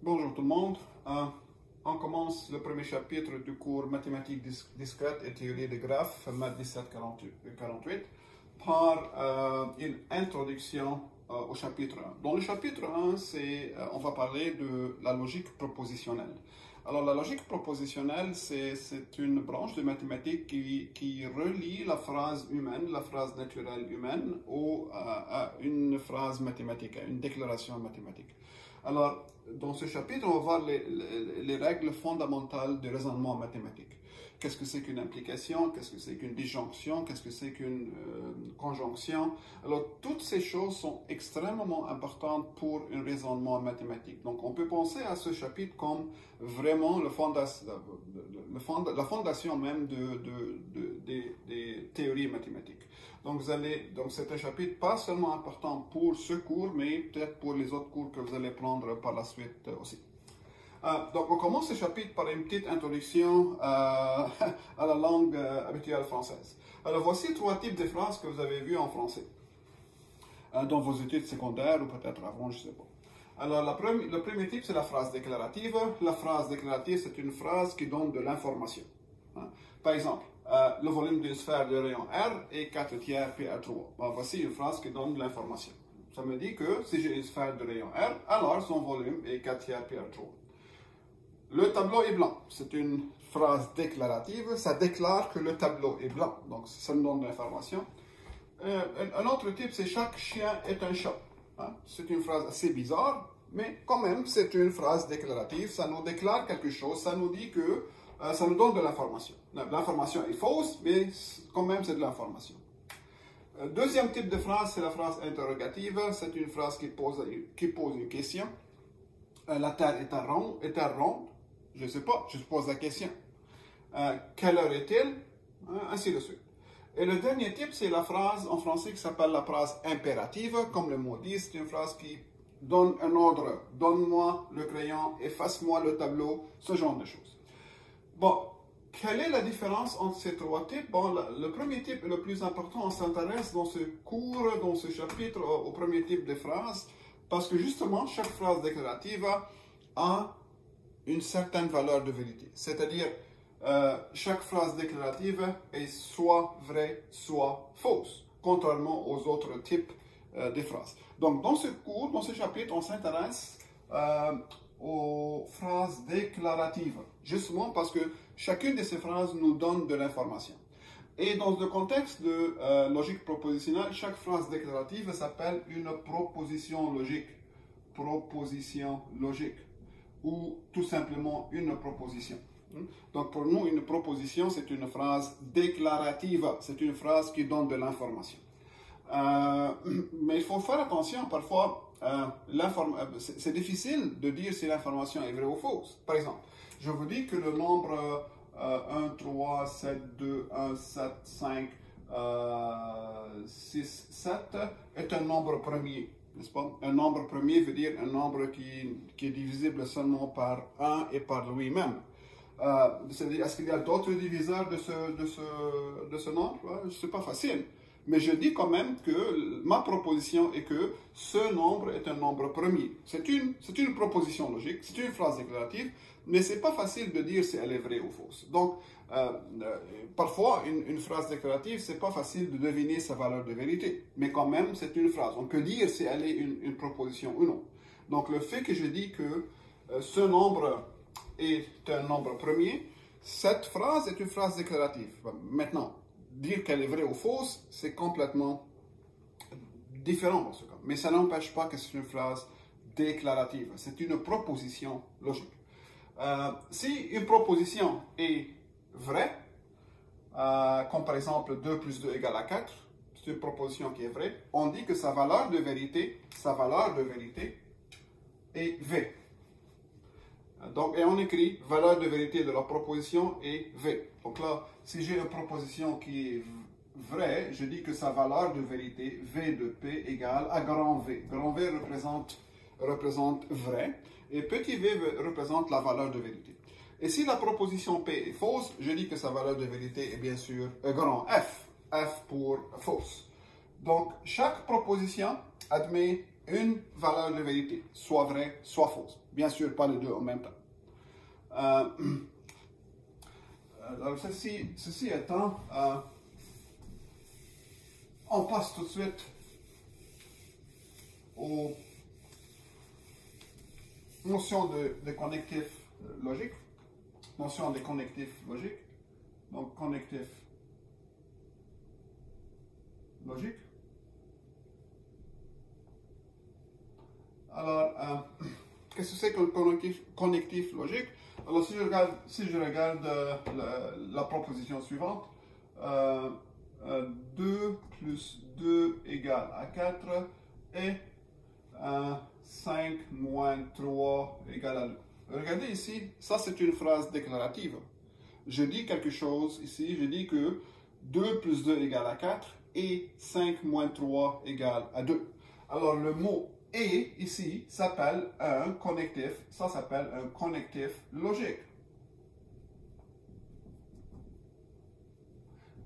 Bonjour tout le monde. On commence le premier chapitre du cours mathématiques discrètes et théorie des graphes, maths 1748, par une introduction au chapitre 1. Dans le chapitre 1, on va parler de la logique propositionnelle. Alors, la logique propositionnelle, c'est une branche de mathématiques qui relie la phrase humaine, la phrase naturelle humaine, à une phrase mathématique, à une déclaration mathématique. Alors, dans ce chapitre, on va voir les règles fondamentales du raisonnement mathématique. Qu'est-ce que c'est qu'une implication? Qu'est-ce que c'est qu'une disjonction? Qu'est-ce que c'est qu'une conjonction? Alors, toutes ces choses sont extrêmement importantes pour un raisonnement mathématique. Donc, on peut penser à ce chapitre comme vraiment la fondation même des théories mathématiques. Donc, c'est un chapitre pas seulement important pour ce cours, mais peut-être pour les autres cours que vous allez prendre par la suite aussi. Donc, on commence ce chapitre par une petite introduction à la langue habituelle française. Alors, voici trois types de phrases que vous avez vues en français dans vos études secondaires ou peut-être avant, je ne sais pas. Alors, le premier type, c'est la phrase déclarative. La phrase déclarative, c'est une phrase qui donne de l'information. Par exemple, le volume d'une sphère de rayon R est 4 tiers pi r 3. Bon, voici une phrase qui donne de l'information. Ça me dit que si j'ai une sphère de rayon R, alors son volume est 4 tiers pi r 3. Le tableau est blanc. C'est une phrase déclarative. Ça déclare que le tableau est blanc. Donc, ça me donne de l'information. Un autre type, c'est chaque chien est un chat. C'est une phrase assez bizarre, mais quand même, c'est une phrase déclarative. Ça nous déclare quelque chose. Ça nous dit que ça nous donne de l'information. L'information est fausse, mais quand même, c'est de l'information. Deuxième type de phrase, c'est la phrase interrogative. C'est une phrase qui pose une question. La Terre est-elle ronde? Je ne sais pas, je pose la question. Quelle heure est-il? Ainsi de suite. Et le dernier type, c'est la phrase en français qui s'appelle la phrase impérative. Comme le mot dit, c'est une phrase qui donne un ordre. Donne-moi le crayon, efface-moi le tableau, ce genre de choses. Bon, quelle est la différence entre ces trois types? Bon, le premier type est le plus important. On s'intéresse dans ce cours, dans ce chapitre, au premier type de phrase, parce que justement, chaque phrase déclarative a une certaine valeur de vérité. C'est-à-dire, chaque phrase déclarative est soit vraie, soit fausse, contrairement aux autres types de phrases. Donc, dans ce cours, dans ce chapitre, on s'intéresse aux phrases déclaratives, justement parce que chacune de ces phrases nous donne de l'information. Et dans le contexte de logique propositionnelle, chaque phrase déclarative s'appelle une proposition logique. Proposition logique. Ou tout simplement une proposition. Donc pour nous, une proposition, c'est une phrase déclarative. C'est une phrase qui donne de l'information. Mais il faut faire attention, parfois, c'est difficile de dire si l'information est vraie ou fausse. Par exemple, je vous dis que le nombre 1, 3, 7, 2, 1, 7, 5, 6, 7 est un nombre premier. N'est-ce pas? Un nombre premier veut dire un nombre qui est divisible seulement par 1 et par lui-même. C'est-à-dire, est-ce qu'il y a d'autres diviseurs de ce nombre? Ce n'est pas facile. Mais je dis quand même que ma proposition est que ce nombre est un nombre premier. C'est une proposition logique, c'est une phrase déclarative, mais ce n'est pas facile de dire si elle est vraie ou fausse. Donc, parfois, une phrase déclarative, ce n'est pas facile de deviner sa valeur de vérité. Mais quand même, c'est une phrase. On peut dire si elle est une proposition ou non. Donc, le fait que je dis que ce nombre est un nombre premier, cette phrase est une phrase déclarative. Maintenant, dire qu'elle est vraie ou fausse, c'est complètement différent dans ce cas. Mais ça n'empêche pas que c'est une phrase déclarative. C'est une proposition logique. Si une proposition est vraie, comme par exemple 2 plus 2 égale à 4, c'est une proposition qui est vraie, on dit que sa valeur de vérité est V. Donc, et on écrit valeur de vérité de la proposition est V. Donc là, si j'ai une proposition qui est vraie, je dis que sa valeur de vérité, V de P, égale à grand V. Grand V représente vrai, et petit v représente la valeur de vérité. Et si la proposition P est fausse, je dis que sa valeur de vérité est bien sûr grand F. F pour fausse. Donc, chaque proposition admet une valeur de vérité, soit vraie, soit fausse. Bien sûr, pas les deux en même temps. Alors, ceci étant, on passe tout de suite aux notions de connectifs logiques. Notion des connectifs logiques. Donc, connectif logique. Alors, qu'est-ce que c'est qu'un connectif logique? Alors, si je regarde la proposition suivante, 2 plus 2 égale à 4 et 5 moins 3 égale à 2. Regardez ici, ça c'est une phrase déclarative. Je dis quelque chose ici, je dis que 2 plus 2 égale à 4 et 5 moins 3 égale à 2. Alors le mot « et » ici s'appelle un connectif, ça s'appelle un connectif logique.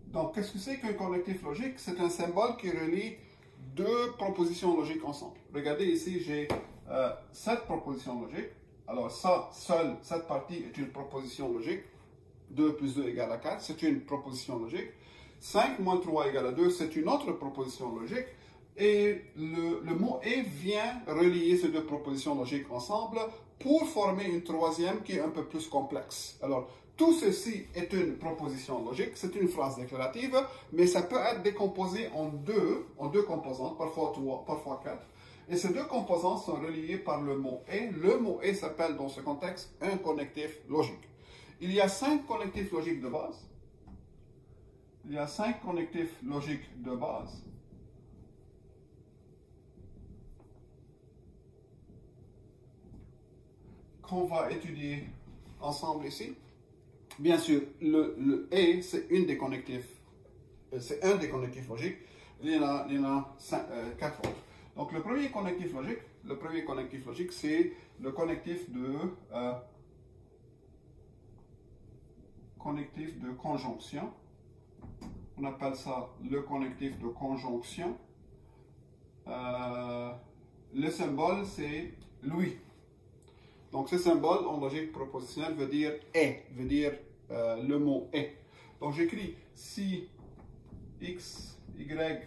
Donc qu'est-ce que c'est qu'un connectif logique? C'est un symbole qui relie deux propositions logiques ensemble. Regardez ici, j'ai 7 propositions logiques. Alors ça, seule cette partie est une proposition logique. 2 plus 2 égale à 4, c'est une proposition logique. 5 moins 3 égale à 2, c'est une autre proposition logique. Et le mot « et » vient relier ces deux propositions logiques ensemble pour former une troisième qui est un peu plus complexe. Alors, tout ceci est une proposition logique, c'est une phrase déclarative, mais ça peut être décomposé en deux composantes, parfois 3, parfois 4. Et ces deux composantes sont reliées par le mot « et ». Le mot « et » s'appelle dans ce contexte un connectif logique. Il y a 5 connectifs logiques de base. Il y a 5 connectifs logiques de base. Qu'on va étudier ensemble ici. Bien sûr, le « et », c'est un des connectifs logiques. Il y en a 4 autres. Donc, le premier connectif logique, c'est le connectif de conjonction. On appelle ça le connectif de conjonction. Le symbole, c'est lui. Donc, ce symbole en logique propositionnelle veut dire « et », veut dire le mot « et ». Donc, j'écris si x, y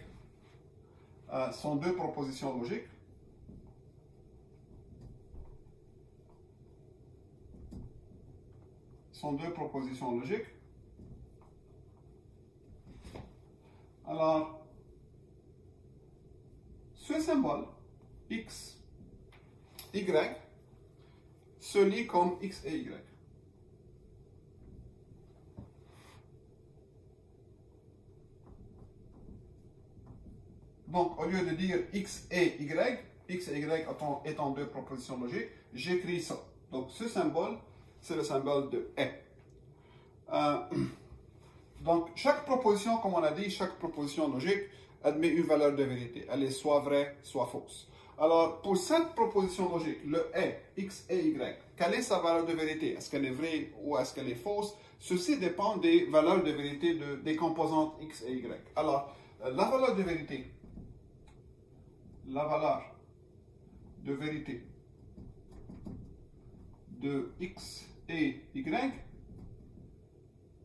sont deux propositions logiques. Alors, ce symbole, x, y, se lit comme x et y. Donc, au lieu de dire x et y étant deux propositions logiques, j'écris ça. Donc, ce symbole, c'est le symbole de « et ». Donc, chaque proposition, comme on a dit, chaque proposition logique admet une valeur de vérité. Elle est soit vraie, soit fausse. Alors, pour cette proposition logique, le « et », x et y, quelle est sa valeur de vérité? Est-ce qu'elle est vraie ou est-ce qu'elle est fausse? Ceci dépend des valeurs de vérité des composantes x et y. Alors, la valeur de vérité de x et y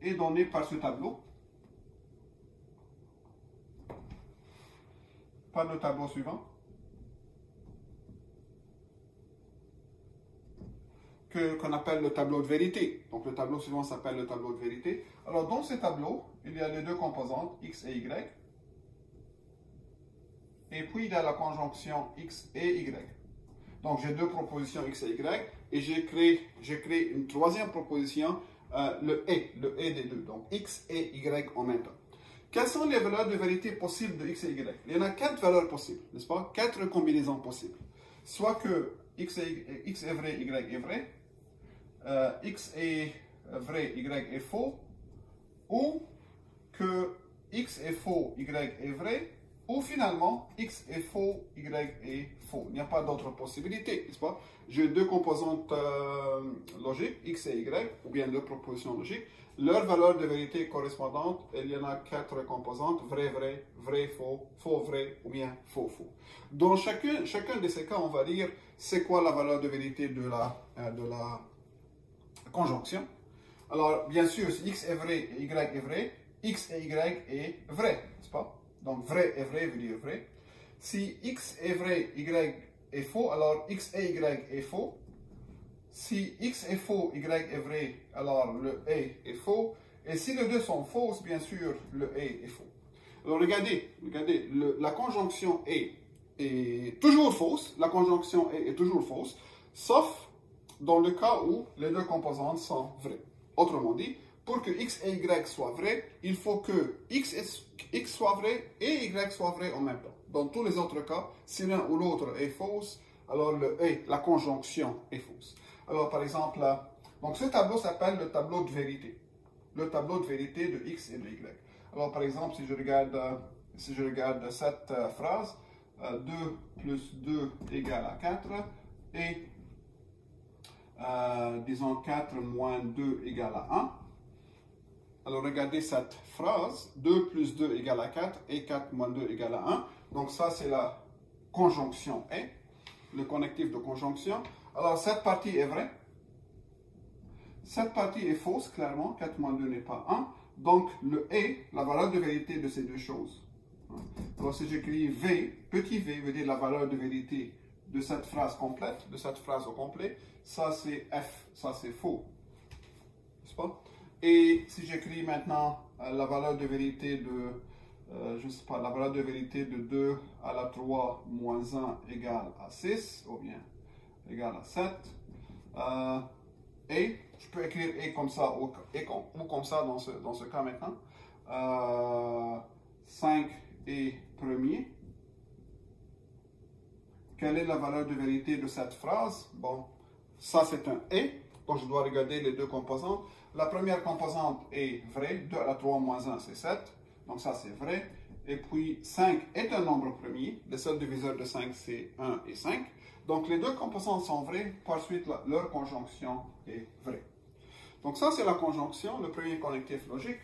est donnée par ce tableau, par le tableau suivant, qu'on appelle le tableau de vérité. Donc le tableau suivant s'appelle le tableau de vérité. Alors dans ce tableau, il y a les deux composantes x et y. Et puis il y a la conjonction x et y. Donc j'ai deux propositions x et y. Et j'ai créé une troisième proposition, le et des deux. Donc x et y en même temps. Quelles sont les valeurs de vérité possibles de x et y? Il y en a 4 valeurs possibles, n'est-ce pas? 4 combinaisons possibles. Soit que x est vrai, y est vrai. X est vrai, y est faux, ou que x est faux, y est vrai, ou finalement x est faux, y est faux. Il n'y a pas d'autre possibilité, n'est-ce pas? J'ai deux composantes logiques, x et y, ou bien deux propositions logiques. Leur valeur de vérité correspondante, il y en a 4 composantes, vrai, vrai, vrai, faux, vrai, ou bien faux, faux. Dans chacun de ces cas, on va dire c'est quoi la valeur de vérité de la conjonction. Alors, bien sûr, si x est vrai et y est vrai, x et y est vrai, n'est-ce pas? Donc, vrai et vrai veut dire vrai. Si x est vrai, y est faux, alors x et y est faux. Si x est faux, y est vrai, alors le et est faux. Et si les deux sont fausses, bien sûr, le et est faux. Alors, regardez, la conjonction est toujours fausse. La conjonction est toujours fausse, sauf dans le cas où les deux composantes sont vraies. Autrement dit, pour que x et y soient vrais, il faut que x soit vrai et y soit vrai en même temps. Dans tous les autres cas, si l'un ou l'autre est fausse, alors le et, la conjonction, est fausse. Alors par exemple, donc ce tableau s'appelle le tableau de vérité. Le tableau de vérité de x et de y. Alors par exemple, si je regarde cette phrase, 2 plus 2 égale à 4 et disons 4 moins 2 égale à 1. Alors regardez cette phrase, 2 plus 2 égale à 4 et 4 moins 2 égale à 1. Donc ça c'est la conjonction et, le connectif de conjonction. Alors cette partie est vraie. Cette partie est fausse, clairement, 4 moins 2 n'est pas 1. Donc le et, la valeur de vérité de ces deux choses. Alors si j'écris v, petit v veut dire la valeur de vérité de cette phrase complète, de cette phrase au complet, ça c'est f, ça c'est faux. N'est-ce pas? Et si j'écris maintenant la valeur de vérité de, je sais pas, la valeur de vérité de 2 à la 3 moins 1 égale à 6, ou bien égale à 7, et je peux écrire et comme ça ou comme ça dans ce cas maintenant. 5 est premier. Quelle est la valeur de vérité de cette phrase? Bon, ça c'est un et, donc je dois regarder les deux composantes. La première composante est vraie, 2 à la 3 moins 1 c'est 7, donc ça c'est vrai. Et puis 5 est un nombre premier, le seul diviseur de 5 c'est 1 et 5. Donc les deux composantes sont vraies, par suite leur conjonction est vraie. Donc ça c'est la conjonction, le premier connectif logique.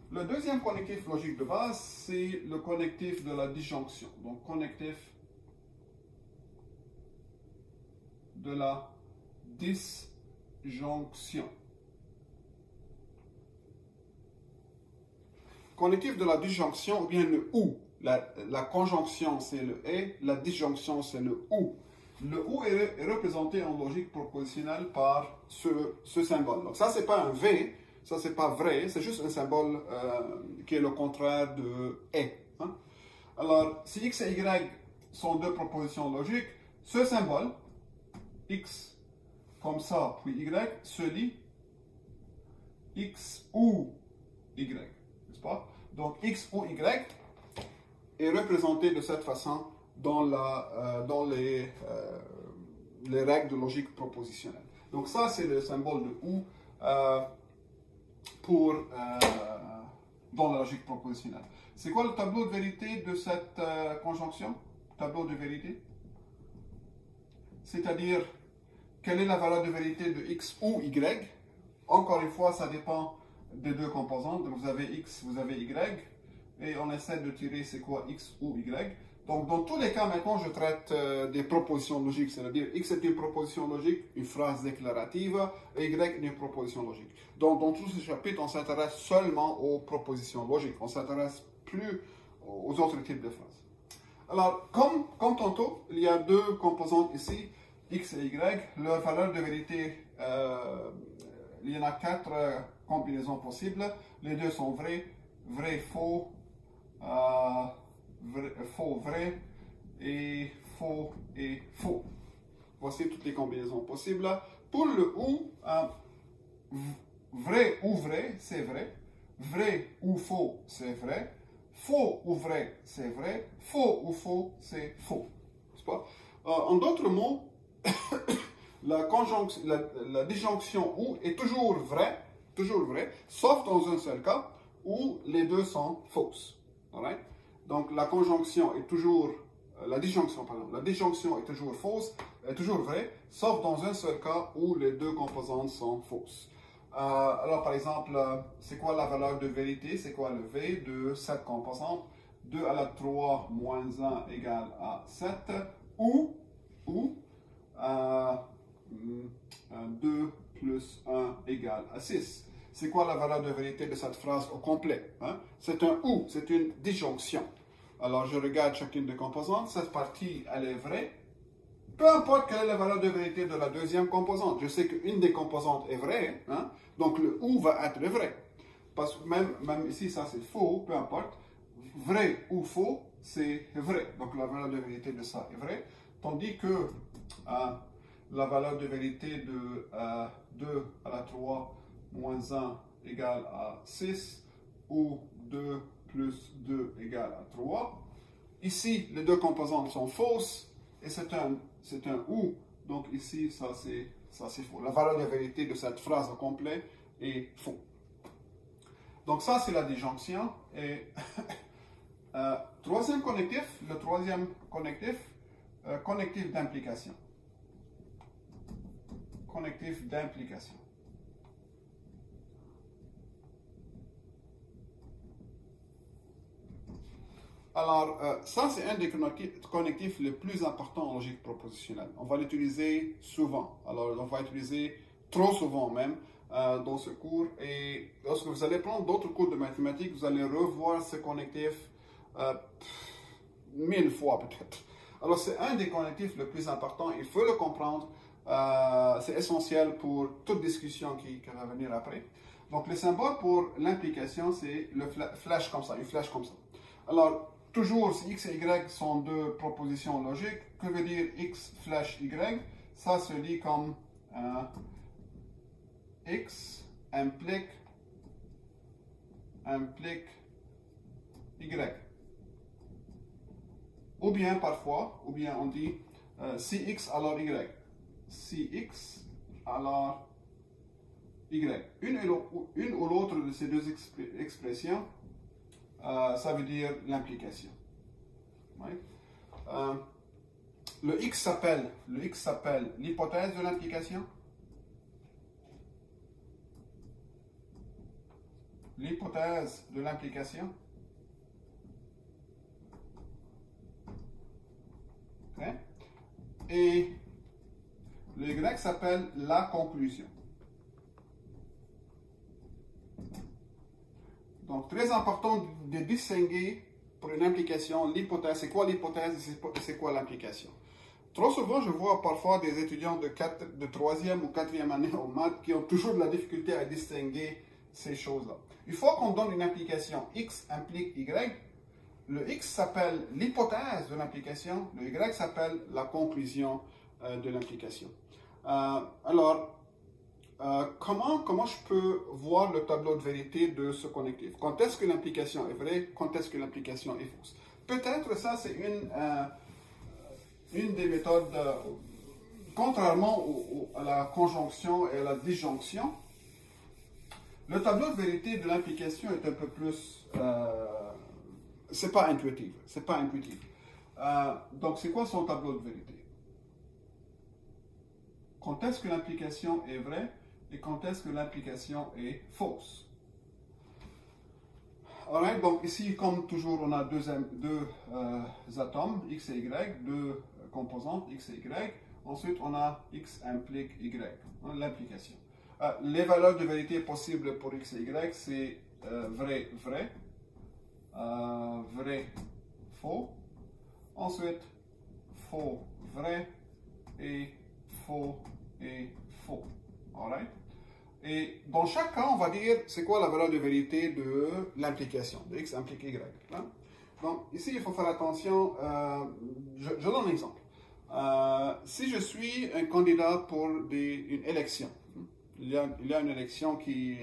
Le deuxième connectif logique de base, c'est le connectif de la disjonction. Donc, connectif de la disjonction. Connectif de la disjonction, ou bien le ou. La conjonction, c'est le et, la disjonction, c'est le ou. Le ou est représenté en logique propositionnelle par ce symbole. Donc, ça, c'est pas un V. Ça, c'est pas vrai, c'est juste un symbole qui est le contraire de « et ». Hein? Alors, si x et y sont deux propositions logiques, ce symbole, x comme ça, puis y, se lit x ou y, n'est-ce pas? Donc, x ou y est représenté de cette façon dans les règles de logique propositionnelle. Donc, ça, c'est le symbole de ou. Dans la logique propositionnelle. C'est quoi le tableau de vérité de cette conjonction? Tableau de vérité. C'est-à-dire, quelle est la valeur de vérité de x ou y? Encore une fois, ça dépend des deux composantes. Donc, vous avez x, vous avez y. Et on essaie de tirer c'est quoi x ou y. Donc, dans tous les cas, maintenant, je traite des propositions logiques. C'est-à-dire, x est une proposition logique, une phrase déclarative, et y est une proposition logique. Donc, dans tout ce chapitre, on s'intéresse seulement aux propositions logiques. On ne s'intéresse plus aux autres types de phrases. Alors, comme tantôt, il y a deux composantes ici, x et y. Leur valeur de vérité, il y en a 4 combinaisons possibles. Les deux sont vraies, vrai, faux, faux, vrai et faux et faux. Voici toutes les combinaisons possibles. Pour le ou, vrai ou vrai, c'est vrai. Vrai ou faux, c'est vrai. Faux ou vrai, c'est vrai. Faux ou faux, c'est faux. N'est-ce pas? En d'autres mots, la disjonction ou est toujours vraie, sauf dans un seul cas où les deux sont fausses. Alright? Donc la conjonction est toujours, la disjonction est toujours fausse, est toujours vraie, sauf dans un seul cas où les deux composantes sont fausses. Alors par exemple, c'est quoi la valeur de vérité? C'est quoi le V de cette composante? 2 à la 3 moins 1 égale à 7, ou 2 plus 1 égale à 6. C'est quoi la valeur de vérité de cette phrase au complet? Hein? C'est un ou, c'est une disjonction. Alors je regarde chacune des composantes, cette partie elle est vraie, peu importe quelle est la valeur de vérité de la deuxième composante. Je sais qu'une des composantes est vraie, hein? Donc le ou va être vrai. Parce que même ici, ça c'est faux, peu importe. Vrai ou faux, c'est vrai. Donc la valeur de vérité de ça est vraie. Tandis que la valeur de vérité de 2 à la 3 moins 1 égale à 6, ou 2 plus 2 égale à 3. Ici, les deux composantes sont fausses, et c'est un ou. Donc ici, ça c'est faux. La valeur de vérité de cette phrase au complet est faux. Donc ça, c'est la disjonction. Et troisième connectif, le troisième connectif, connectif d'implication. Connectif d'implication. Alors, ça, c'est un des connectifs les plus importants en logique propositionnelle. On va l'utiliser souvent. Alors, on va l'utiliser trop souvent même dans ce cours. Et lorsque vous allez prendre d'autres cours de mathématiques, vous allez revoir ce connectif 1000 fois peut-être. Alors, c'est un des connectifs les plus importants. Il faut le comprendre. C'est essentiel pour toute discussion qui va venir après. Donc, le symbole pour l'implication, c'est le flèche comme ça, une flèche comme ça. Alors, toujours, si x et y sont deux propositions logiques, que veut dire x flèche y? Ça se lit comme x implique y. Ou bien parfois, on dit si x alors y. Si x alors y. Une ou l'autre de ces deux expressions, ça veut dire l'implication. Ouais. Le x s'appelle l'hypothèse de l'implication. L'hypothèse de l'implication. Okay. Et le y s'appelle la conclusion. Donc, très important de distinguer pour une implication l'hypothèse. C'est quoi l'hypothèse et c'est quoi l'implication? Trop souvent, je vois parfois des étudiants de 3e ou 4e année en maths qui ont toujours de la difficulté à distinguer ces choses-là. Une fois qu'on donne une implication x implique y, le x s'appelle l'hypothèse de l'implication, le y s'appelle la conclusion de l'implication. Comment je peux voir le tableau de vérité de ce connectif? Quand est-ce que l'implication est vraie? Quand est-ce que l'implication est fausse? Peut-être ça, c'est une des méthodes, contrairement à la conjonction et à la disjonction, le tableau de vérité de l'implication est un peu plus... c'est pas intuitif. Donc, c'est quoi son tableau de vérité? Quand est-ce que l'implication est vraie et quand est-ce que l'implication est fausse? Alright, donc ici, comme toujours, on a deux atomes, x et y, deux composantes, x et y. Ensuite, on a x implique y, l'implication. Les valeurs de vérité possibles pour x et y, c'est vrai, vrai, vrai, faux. Ensuite, faux, vrai et faux et faux. Alright? Et dans chaque cas, on va dire c'est quoi la valeur de vérité de l'implication, de x implique y. Hein? Donc ici, il faut faire attention. Je donne un exemple. Si je suis un candidat pour une élection, il y a une élection qui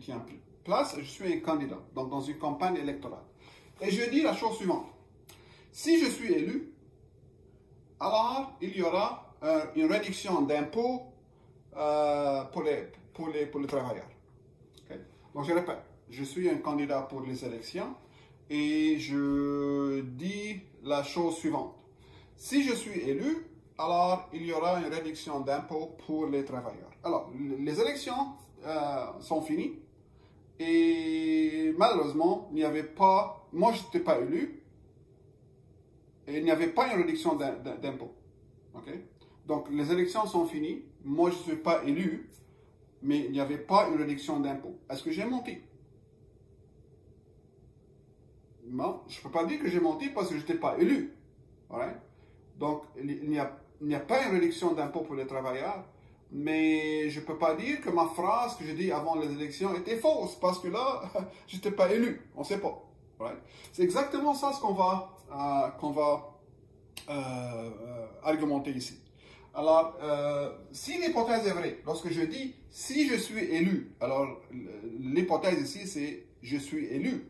tient place, je suis un candidat, donc dans une campagne électorale. Et je dis la chose suivante. Si je suis élu, alors il y aura une réduction d'impôts pour les travailleurs. Okay? Donc je répète, je suis un candidat pour les élections et je dis la chose suivante. Si je suis élu, alors il y aura une réduction d'impôts pour les travailleurs. Alors, les élections sont finies et malheureusement, il n'y avait pas, moi je n'étais pas élu et il n'y avait pas une réduction d'impôts. Okay? Donc, les élections sont finies, moi je ne suis pas élu, mais il n'y avait pas une réduction d'impôts. Est-ce que j'ai menti? Non, je ne peux pas dire que j'ai menti parce que je n'étais pas élu. Right? Donc, il n'y a pas une réduction d'impôts pour les travailleurs, mais je ne peux pas dire que ma phrase que j'ai dit avant les élections était fausse, parce que là, je n'étais pas élu. On ne sait pas. Right? C'est exactement ça ce qu'on va argumenter ici. Alors, si l'hypothèse est vraie, lorsque je dis « si je suis élu », alors l'hypothèse ici c'est « je suis élu »,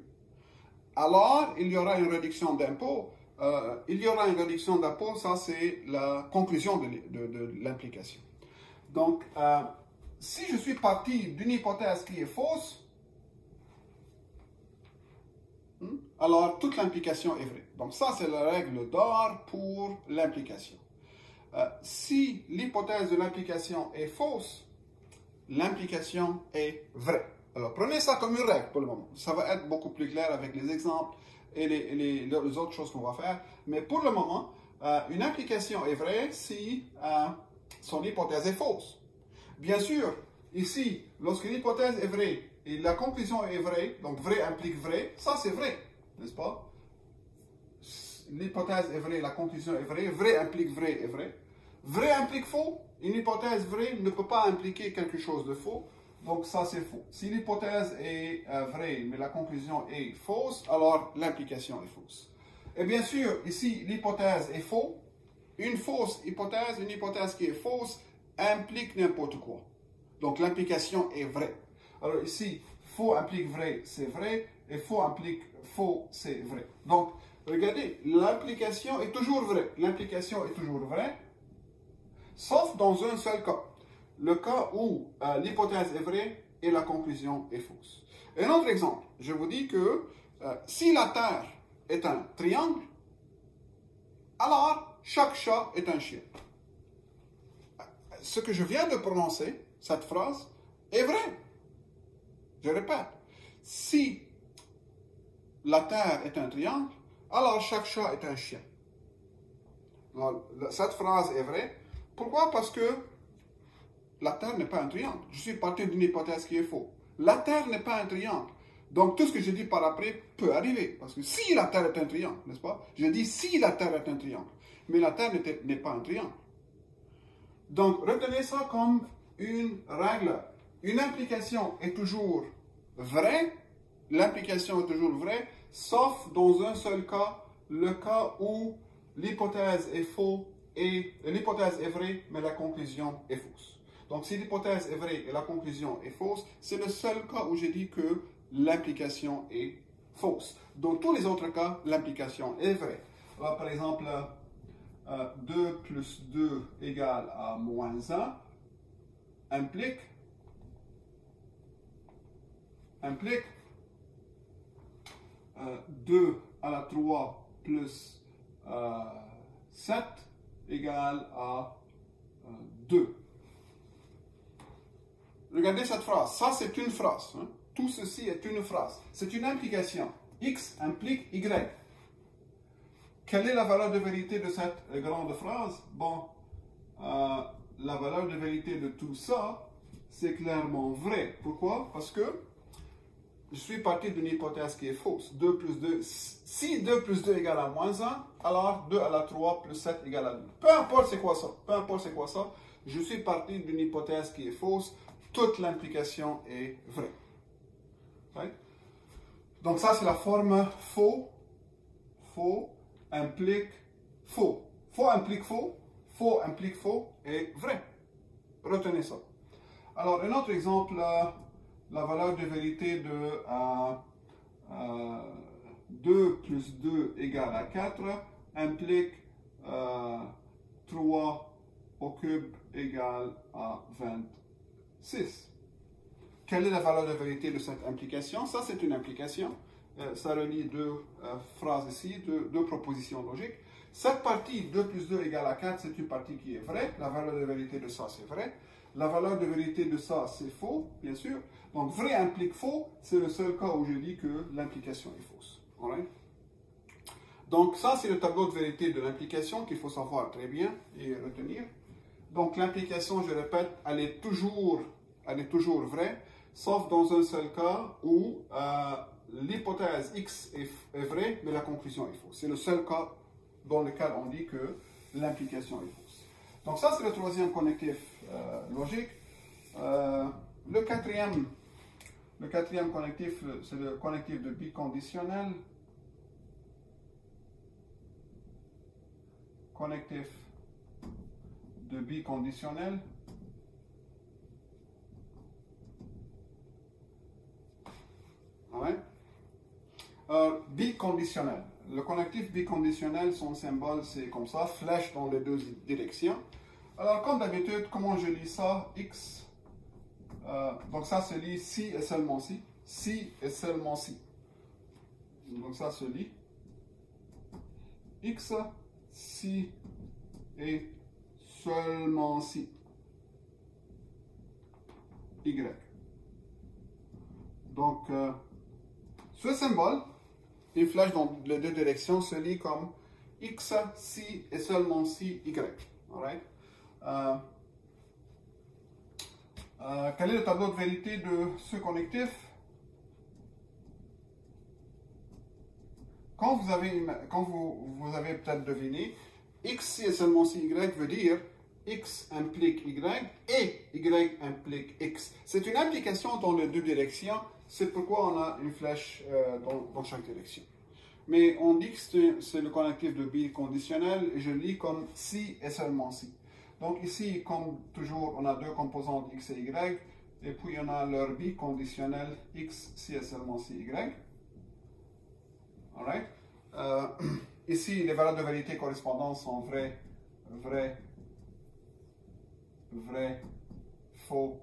alors il y aura une réduction d'impôts. Il y aura une réduction d'impôts, ça c'est la conclusion de l'implication. Donc, si je suis parti d'une hypothèse qui est fausse, alors toute l'implication est vraie. Donc ça c'est la règle d'or pour l'implication. Si l'hypothèse de l'implication est fausse, l'implication est vraie. Alors prenez ça comme une règle pour le moment. Ça va être beaucoup plus clair avec les exemples et les autres choses qu'on va faire. Mais pour le moment, une implication est vraie si son hypothèse est fausse. Bien sûr, ici, lorsque l'hypothèse est vraie et la conclusion est vraie, donc vrai implique vrai, ça c'est vrai, n'est-ce pas? L'hypothèse est vraie, la conclusion est vraie, vrai implique vrai est vrai. Vrai implique faux, une hypothèse vraie ne peut pas impliquer quelque chose de faux, donc ça c'est faux. Si l'hypothèse est vraie, mais la conclusion est fausse, alors l'implication est fausse. Et bien sûr, ici, l'hypothèse est faux. Une fausse hypothèse, une hypothèse qui est fausse, implique n'importe quoi. Donc l'implication est vraie. Alors ici, faux implique vrai, c'est vrai, et faux implique faux, c'est vrai. Donc, regardez, l'implication est toujours vraie. L'implication est toujours vraie, sauf dans un seul cas. Le cas où l'hypothèse est vraie et la conclusion est fausse. Un autre exemple, je vous dis que si la Terre est un triangle, alors chaque chat est un chien. Ce que je viens de prononcer, cette phrase, est vrai. Je répète, si la Terre est un triangle, alors chaque chat est un chien. Alors, cette phrase est vraie. Pourquoi? Parce que la Terre n'est pas un triangle. Je suis parti d'une hypothèse qui est fausse. La Terre n'est pas un triangle. Donc, tout ce que je dis par après peut arriver. Parce que si la Terre est un triangle, n'est-ce pas? Je dis si la Terre est un triangle. Mais la Terre n'est pas un triangle. Donc, retenez ça comme une règle. Une implication est toujours vraie. L'implication est toujours vraie, sauf dans un seul cas, le cas où l'hypothèse est fausse et l'hypothèse est vraie, mais la conclusion est fausse. Donc, si l'hypothèse est vraie et la conclusion est fausse, c'est le seul cas où j'ai dit que l'implication est fausse. Dans tous les autres cas, l'implication est vraie. Alors, par exemple, 2 plus 2 égale à moins 1 implique 2 à la 3 plus 7 égale à 2. Regardez cette phrase. Ça, c'est une phrase. Hein? Tout ceci est une phrase. C'est une implication. X implique Y. Quelle est la valeur de vérité de cette grande phrase? Bon, la valeur de vérité de tout ça, c'est clairement vrai. Pourquoi? Parce que je suis parti d'une hypothèse qui est fausse. 2 plus 2, si 2 plus 2 égale à moins 1, alors 2 à la 3 plus 7 égale à 2. Peu importe c'est quoi ça. Peu importe c'est quoi ça. Je suis parti d'une hypothèse qui est fausse. Toute l'implication est vraie. Right? Donc ça, c'est la forme faux. Faux implique faux. Faux implique faux. Faux implique faux et vrai. Retenez ça. Alors, un autre exemple, la valeur de vérité de 2 plus 2 égale à 4 implique 3 au cube égale à 26. Quelle est la valeur de vérité de cette implication? Ça, c'est une implication. Ça relie deux phrases ici, deux propositions logiques. Cette partie 2 plus 2 égale à 4, c'est une partie qui est vraie. La valeur de vérité de ça, c'est vrai. La valeur de vérité de ça, c'est faux, bien sûr. Donc, vrai implique faux, c'est le seul cas où je dis que l'implication est fausse. Alright? Donc, ça, c'est le tableau de vérité de l'implication qu'il faut savoir très bien et retenir. Donc, l'implication, je répète, elle est toujours vraie, sauf dans un seul cas où l'hypothèse X est vraie, mais la conclusion est fausse. C'est le seul cas dans lequel on dit que l'implication est fausse. Donc ça, c'est le troisième connectif logique. Le quatrième connectif, c'est le connectif de biconditionnel. Connectif de biconditionnel. Ouais. Biconditionnel. Le connectif biconditionnel, son symbole, c'est comme ça, flèche dans les deux directions. Alors, comme d'habitude, comment je lis ça? X. Donc, ça se lit si et seulement si. Si et seulement si. Donc, ça se lit X, si et seulement si. Y. Donc, ce symbole, une flèche dans les deux directions, se lit comme X, si et seulement si Y. Alright? Quel est le tableau de vérité de ce connectif? Quand vous avez peut-être deviné, X si et seulement si Y veut dire X implique Y et Y implique X. C'est une implication dans les deux directions. C'est pourquoi on a une flèche dans chaque direction. Mais on dit que c'est le connectif de biconditionnel et je lis comme si et seulement si. Donc ici, comme toujours, on a deux composantes X et Y. Et puis on a leur biconditionnel X si et seulement si Y. Alright? Ici, les valeurs de vérité correspondantes sont vrai, vrai, vrai, faux,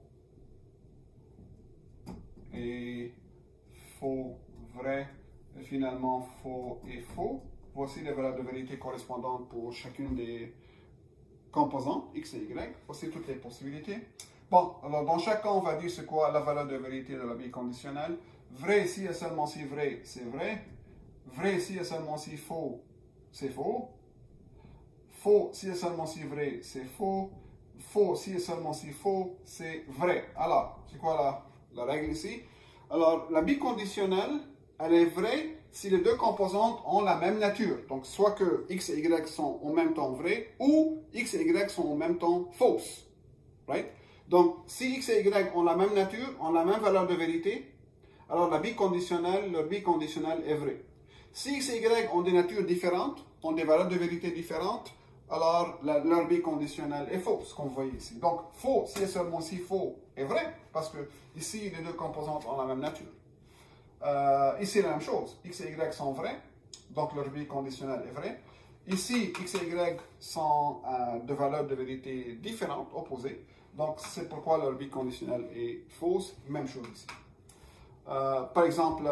et faux, vrai, et finalement faux et faux. Voici les valeurs de vérité correspondantes pour chacune des composantes, X et Y. Voici toutes les possibilités. Bon, alors dans chaque cas, on va dire c'est quoi la valeur de vérité de la biconditionnelle. Vrai si et seulement si vrai, c'est vrai. Vrai si et seulement si faux, c'est faux. Faux si et seulement si vrai, c'est faux. Faux si et seulement si faux, c'est vrai. Alors, c'est quoi la règle ici? Alors, la biconditionnelle, elle est vraie si les deux composantes ont la même nature. Donc, soit que X et Y sont en même temps vrais, ou X et Y sont en même temps fausses. Right? Donc, si X et Y ont la même nature, ont la même valeur de vérité, alors leur biconditionnel est vrai. Si X et Y ont des natures différentes, ont des valeurs de vérité différentes, alors leur biconditionnel est faux, ce qu'on voit ici. Donc, faux, si et seulement si faux est vrai, parce que ici, les deux composantes ont la même nature. Ici, la même chose. X et Y sont vrais, donc leur biconditionnel est vrai. Ici, X et Y sont de valeurs de vérité différentes, opposées. Donc, c'est pourquoi leur biconditionnel est fausse. Même chose ici. Par exemple,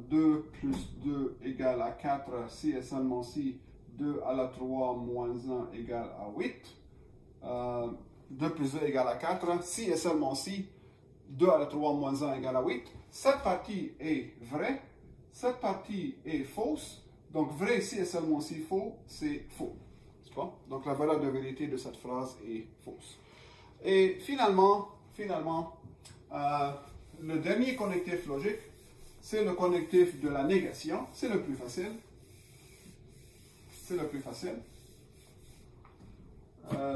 2 plus 2 égale à 4 si et seulement si 2 à la 3 moins 1 égale à 8. 2 plus 2 égale à 4 si et seulement si 2 à la 3 moins 1 égale à 8. Cette partie est vraie, cette partie est fausse. Donc vrai si et seulement si faux, c'est faux. Donc la valeur de vérité de cette phrase est fausse. Et finalement, le dernier connectif logique, c'est le connectif de la négation. C'est le plus facile. C'est le plus facile.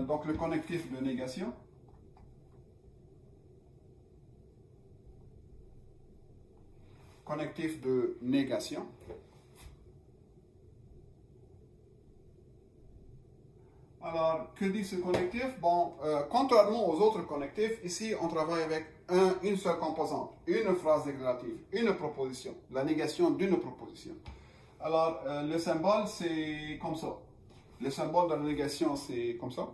Donc le connectif de négation. Connectif de négation. Alors, que dit ce connectif? Bon, contrairement aux autres connectifs, ici, on travaille avec une seule composante, une phrase déclarative, une proposition, la négation d'une proposition. Alors, le symbole, c'est comme ça. Le symbole de la négation, c'est comme ça.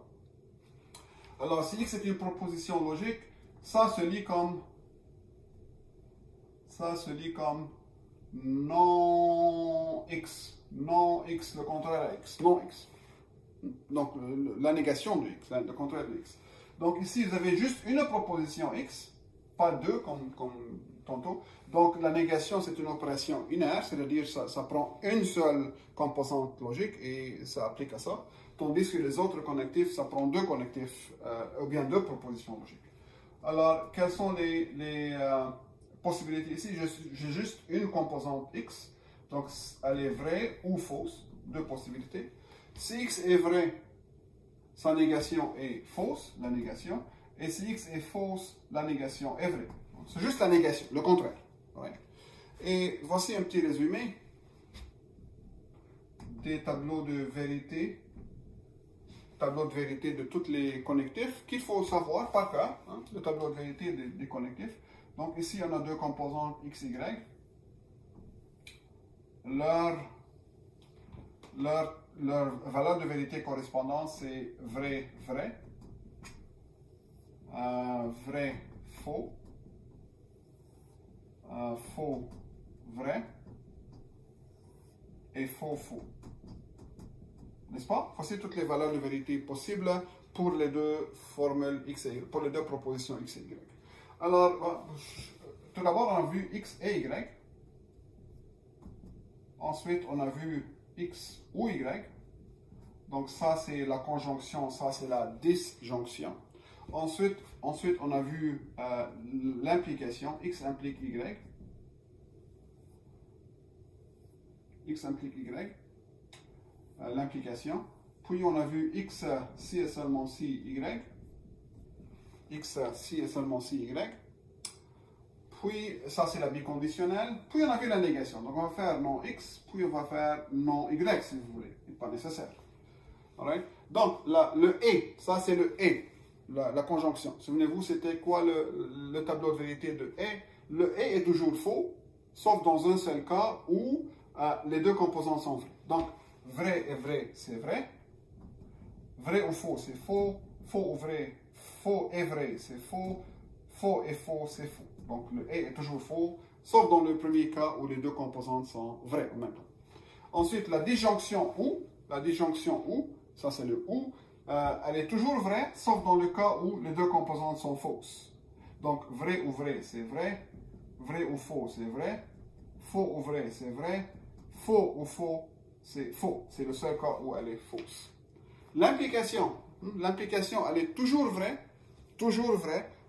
Alors, si X est une proposition logique, ça se lit comme non X. Non X, le contraire à X. Non X. Donc, la négation de X, le contraire de X. Donc, ici, vous avez juste une proposition X, pas deux comme tantôt. Donc, la négation, c'est une opération unaire, c'est-à-dire ça prend une seule composante logique et ça applique à ça. Tandis que les autres connectifs, ça prend deux connectifs, ou bien deux propositions logiques. Alors, quelles sont les possibilités ici? J'ai juste une composante X, donc elle est vraie ou fausse, deux possibilités. Si X est vrai, sa négation est fausse, la négation, et si X est fausse, la négation est vraie. C'est juste la négation, le contraire. Ouais. Et voici un petit résumé des tableaux de vérité, de tous les connectifs qu'il faut savoir par cœur, hein, le tableau de vérité des connectifs. Donc ici, on a deux composantes X, Y. Leur valeur de vérité correspondante, c'est vrai, vrai, vrai, faux, faux, vrai, et faux, faux. N'est-ce pas? Voici toutes les valeurs de vérité possibles pour les deux formules X et Y, pour les deux propositions X et Y. Alors, tout d'abord, on a vu X et Y. Ensuite, on a vu X ou Y. Donc, ça, c'est la conjonction, ça, c'est la disjonction. Ensuite, on a vu l'implication. X implique Y. X implique Y. L'implication. Puis, on a vu X si et seulement si Y. X si et seulement si Y. Puis, ça, c'est la biconditionnelle. Puis, on a vu la négation. Donc, on va faire non X, puis on va faire non Y, si vous voulez. Ce n'est pas nécessaire. Alright? Donc, le et, ça, c'est le et, la conjonction. Souvenez-vous, c'était quoi le tableau de vérité de et? Le et est toujours faux, sauf dans un seul cas où les deux composantes sont vraies. Donc, vrai et vrai, c'est vrai. Vrai ou faux, c'est faux. Faux ou vrai, faux et vrai, c'est faux. Faux et faux, c'est faux. Donc, le et est toujours faux, sauf dans le premier cas où les deux composantes sont vraies en même temps. Ensuite, la disjonction ou, ça c'est le ou, elle est toujours vraie, sauf dans le cas où les deux composantes sont fausses. Donc, vrai ou vrai, c'est vrai. Vrai ou faux, c'est vrai. Faux ou vrai, c'est vrai. Faux ou faux, c'est faux. C'est le seul cas où elle est fausse. L'implication, elle est toujours vraie,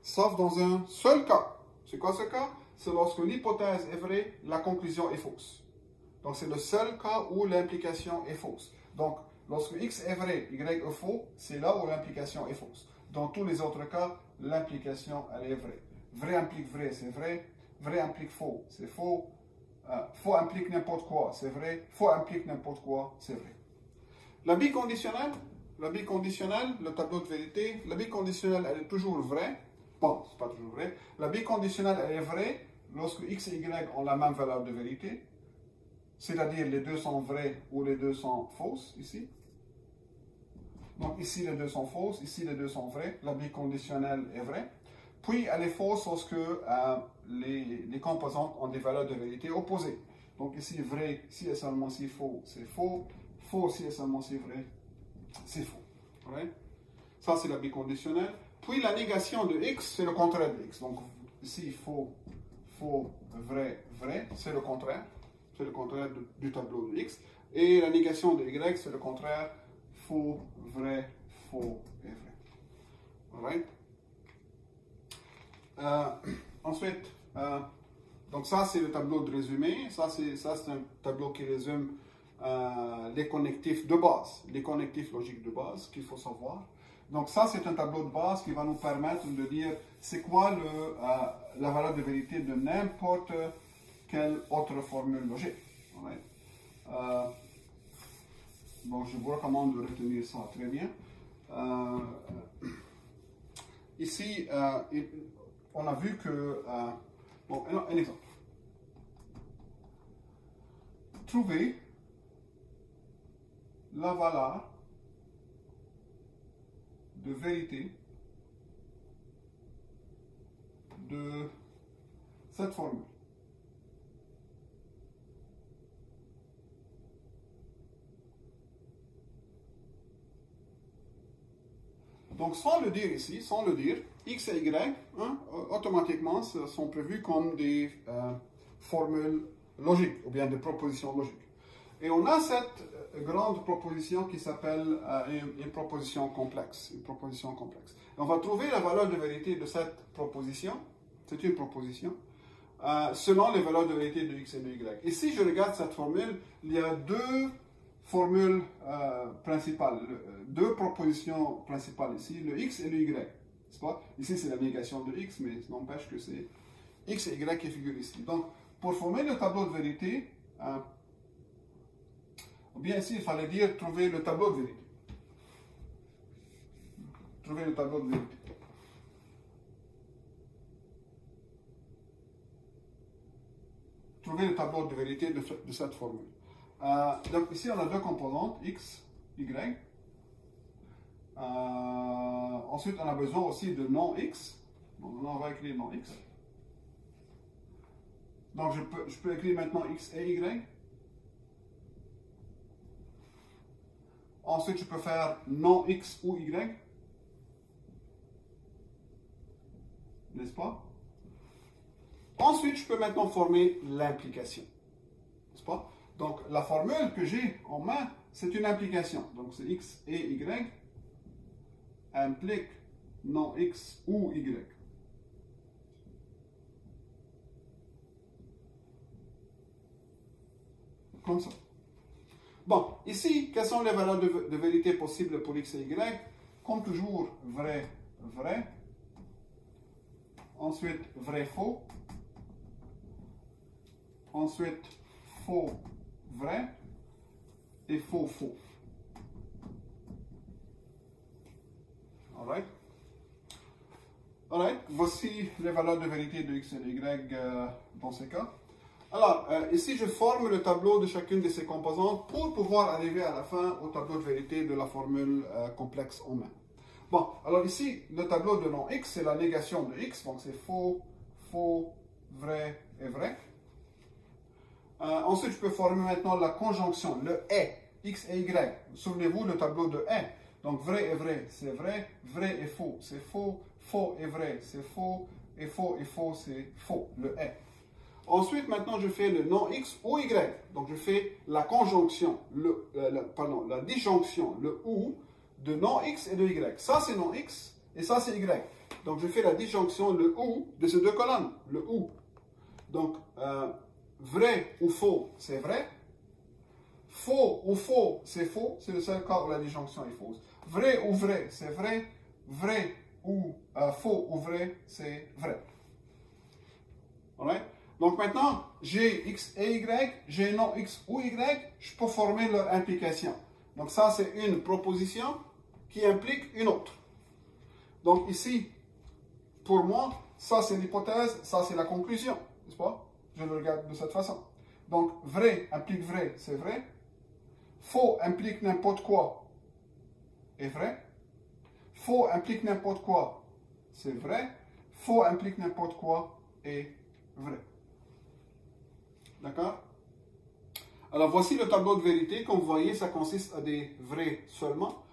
sauf dans un seul cas. C'est quoi ce cas? C'est lorsque l'hypothèse est vraie, la conclusion est fausse. Donc, c'est le seul cas où l'implication est fausse. Donc, lorsque X est vrai, Y est faux, c'est là où l'implication est fausse. Dans tous les autres cas, l'implication, elle est vraie. Vrai implique vrai, c'est vrai. Vrai implique faux, c'est faux. Faux implique n'importe quoi, c'est vrai. Faux implique n'importe quoi, c'est vrai. La biconditionnelle, le tableau de vérité, la biconditionnelle, elle est toujours vraie. Bon, c'est pas toujours vrai. La biconditionnelle, elle est vraie lorsque X et Y ont la même valeur de vérité. C'est-à-dire les deux sont vrais ou les deux sont fausses, ici. Donc ici, les deux sont fausses, ici, les deux sont vrais. La biconditionnelle est vraie. Puis, elle est fausse lorsque les composantes ont des valeurs de vérité opposées. Donc ici, vrai, si et seulement si faux, c'est faux. Faux, si et seulement si vrai, c'est faux. Right? Ça, c'est la biconditionnelle. Puis, la négation de X, c'est le contraire de X. Donc ici, faux, vrai, vrai, c'est le contraire. C'est le contraire du tableau de X. Et la négation de Y, c'est le contraire. Faux, vrai, faux et vrai. Alright? Ensuite, donc ça c'est le tableau de résumé. Ça c'est un tableau qui résume les connectifs de base, les connectifs logiques de base qu'il faut savoir. Donc ça c'est un tableau de base qui va nous permettre de dire c'est quoi la valeur de vérité de n'importe quelle autre formule logique. Alright? Donc je vous recommande de retenir ça très bien. Ici, on a vu que... bon, un exemple. Trouver la valeur de vérité de cette formule. Donc, sans le dire ici, sans le dire, x et y, hein, automatiquement, sont prévus comme des formules logiques, ou bien des propositions logiques. Et on a cette grande proposition qui s'appelle une proposition complexe. Une proposition complexe. Et on va trouver la valeur de vérité de cette proposition, c'est une proposition, selon les valeurs de vérité de x et de y. Et si je regarde cette formule, il y a deux formules principales, deux propositions principales ici, le x et le y. Pas? Ici, c'est la négation de x, mais ça n'empêche que c'est x et y qui figurent ici. Donc, pour former le tableau de vérité, ou bien ici, il fallait dire trouver le tableau de vérité. Trouver le tableau de vérité. Trouver le tableau de vérité de cette formule. Donc ici, on a deux composantes, x, y. Ensuite, on a besoin aussi de non x. Donc, on va écrire non x. Donc, je peux écrire maintenant x et y. Ensuite, je peux faire non x ou y. N'est-ce pas? Ensuite, je peux maintenant former l'implication. N'est-ce pas? Donc, la formule que j'ai en main, c'est une implication. Donc, c'est x et y implique non x ou y. Comme ça. Bon, ici, quelles sont les valeurs de vérité possibles pour x et y? Comme toujours, vrai, vrai. Ensuite, vrai, faux. Ensuite, faux, vrai. Et faux, faux. Alright. Alright. Voici les valeurs de vérité de x et de y dans ces cas. Alors, ici, je forme le tableau de chacune de ces composantes pour pouvoir arriver à la fin au tableau de vérité de la formule complexe en main. Bon, alors ici, le tableau de non x, c'est la négation de x, donc c'est faux, faux, vrai et vrai. Ensuite, je peux former maintenant la conjonction, le et, x et y. Souvenez-vous, le tableau de et. Donc, vrai et vrai, c'est vrai, vrai et faux, c'est faux, faux et vrai, c'est faux, et faux, c'est faux, le et. Ensuite, maintenant, je fais le non x ou y. Donc, je fais la conjonction, la disjonction, le ou, de non x et de y. Ça, c'est non x et ça, c'est y. Donc, je fais la disjonction, le ou, de ces deux colonnes, le ou. Donc, vrai ou faux, c'est vrai. Faux ou faux, c'est faux. C'est le seul cas où la disjonction est fausse. Vrai ou vrai, c'est vrai. Vrai ou faux ou vrai, c'est vrai. Alright? Donc maintenant, j'ai x et y, j'ai non x ou y, je peux former leur implication. Donc ça, c'est une proposition qui implique une autre. Donc ici, pour moi, ça c'est l'hypothèse, ça c'est la conclusion, n'est-ce pas? Je le regarde de cette façon. Donc vrai implique vrai, c'est vrai. Faux implique n'importe quoi, est vrai. Faux implique n'importe quoi, c'est vrai. Faux implique n'importe quoi, est vrai. D'accord? Alors, voici le tableau de vérité. Comme vous voyez, ça consiste à des vrais seulement,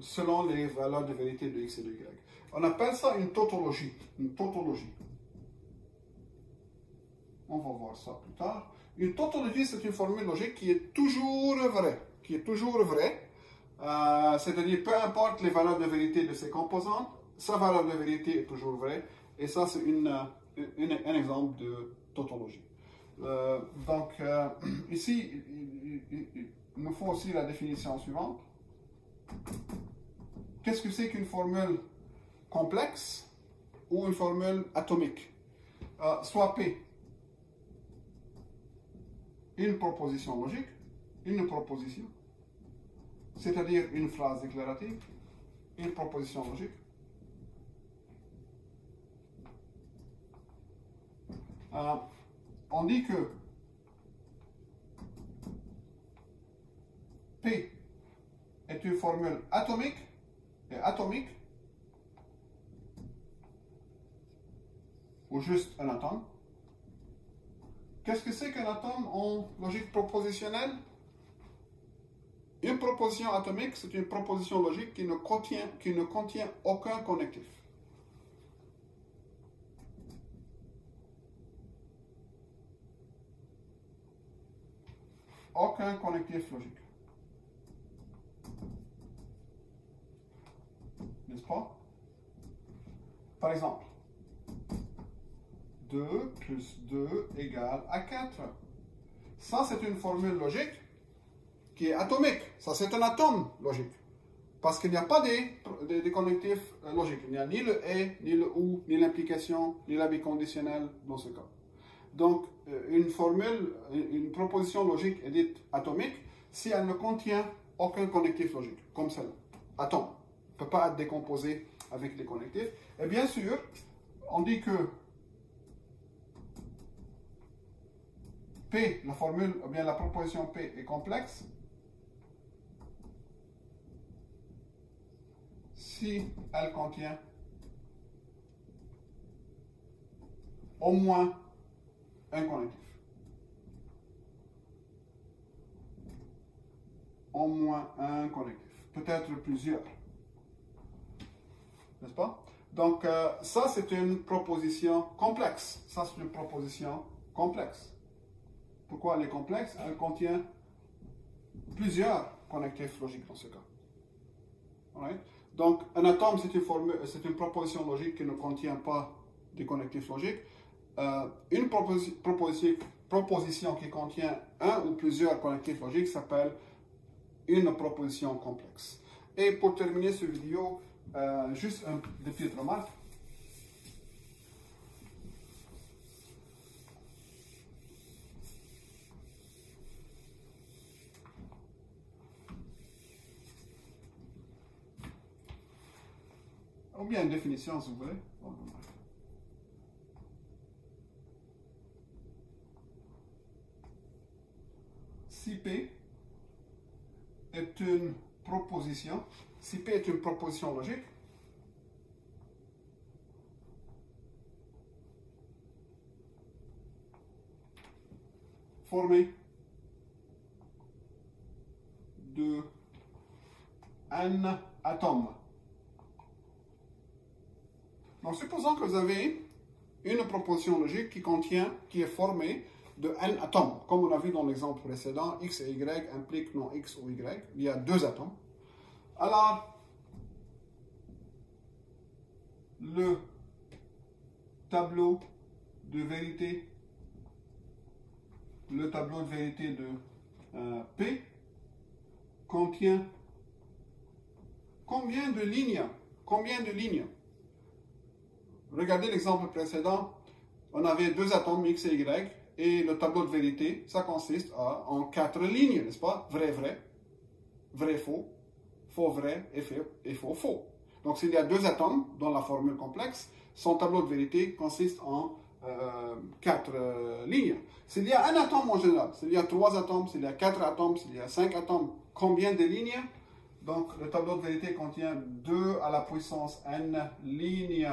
selon les valeurs de vérité de x et de y. On appelle ça une tautologie. Une tautologie. On va voir ça plus tard. Une tautologie, c'est une formule logique qui est toujours vraie. Qui est toujours vraie. C'est-à-dire, peu importe les valeurs de vérité de ses composantes, sa valeur de vérité est toujours vraie. Et ça, c'est un exemple de tautologie. Donc, ici, il nous faut aussi la définition suivante. Qu'est-ce que c'est qu'une formule complexe ou une formule atomique? Soit P, une proposition logique, une proposition, c'est-à-dire une phrase déclarative, une proposition logique. On dit que P est est une formule atomique et atomique, ou juste un atome. Qu'est-ce que c'est qu'un atome en logique propositionnelle? Une proposition atomique, c'est une proposition logique qui ne contient aucun connectif. Aucun connectif logique. N'est-ce pas? Par exemple, 2 plus 2 égale à 4. Ça, c'est une formule logique qui est atomique. Ça, c'est un atome logique. Parce qu'il n'y a pas des connectifs logiques. Il n'y a ni le et, ni le ou, ni l'implication, ni la biconditionnelle dans ce cas. Donc, une formule, une proposition logique est dite atomique si elle ne contient aucun connectif logique, comme celle-là. Atome. Ne peut pas être décomposé avec des connectifs. Et bien sûr, on dit que P, la formule, ou bien la proposition P est complexe si elle contient au moins un connectif. Au moins un connectif. Peut-être plusieurs. N'est-ce pas? Donc, ça, c'est une proposition complexe. Ça, c'est une proposition complexe. Pourquoi elle est complexe? Elle contient plusieurs connectifs logiques dans ce cas. Right? Donc, un atome, c'est une proposition logique qui ne contient pas de connectifs logiques. Une proposition qui contient un ou plusieurs connectifs logiques s'appelle une proposition complexe. Et pour terminer cette vidéo, juste des petites remarques. Ou bien une définition, si vous voulez. Si P est une proposition, si P est une proposition logique, formée de n atomes. Donc, supposons que vous avez une proposition logique qui est formée de n atomes. Comme on a vu dans l'exemple précédent, x et y impliquent non x ou y. Il y a deux atomes. Alors, le tableau de vérité, de P contient combien de lignes? Combien de lignes? Regardez l'exemple précédent. On avait deux atomes x et y. Et le tableau de vérité, ça consiste en 4 lignes, n'est-ce pas? Vrai, vrai, vrai, faux, faux, vrai et faux, faux. Donc, s'il y a deux atomes dans la formule complexe, son tableau de vérité consiste en 4 lignes. S'il y a un atome en général, s'il y a 3 atomes, s'il y a 4 atomes, s'il y a 5 atomes, combien de lignes? Donc, le tableau de vérité contient 2 à la puissance n lignes.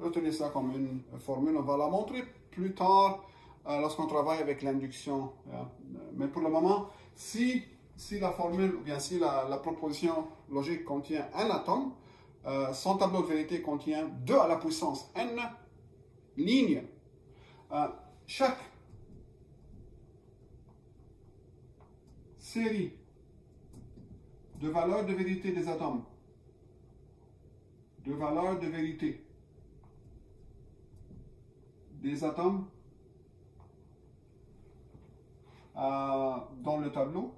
Retenez ça comme une formule, on va la montrer plus tard lorsqu'on travaille avec l'induction. Mais pour le moment, si la formule, ou bien si la proposition logique contient un atome, son tableau de vérité contient 2 à la puissance n lignes. Chaque série de valeurs de vérité des atomes, de valeurs de vérité des atomes dans le tableau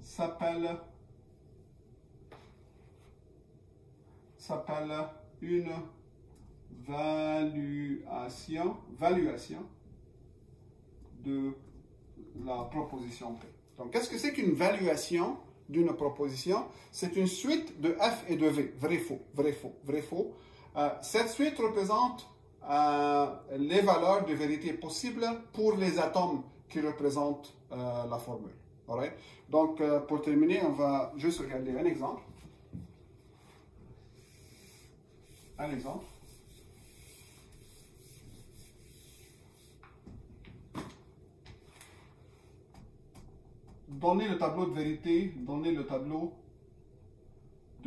s'appelle une valuation de la proposition P. Donc, qu'est-ce que c'est qu'une valuation d'une proposition? C'est une suite de F et de V, vrai, faux, vrai, faux, vrai, faux. Cette suite représente les valeurs de vérité possibles pour les atomes qui représentent la formule. Alright? Donc, pour terminer, on va juste regarder un exemple. Un exemple. Donnez le tableau de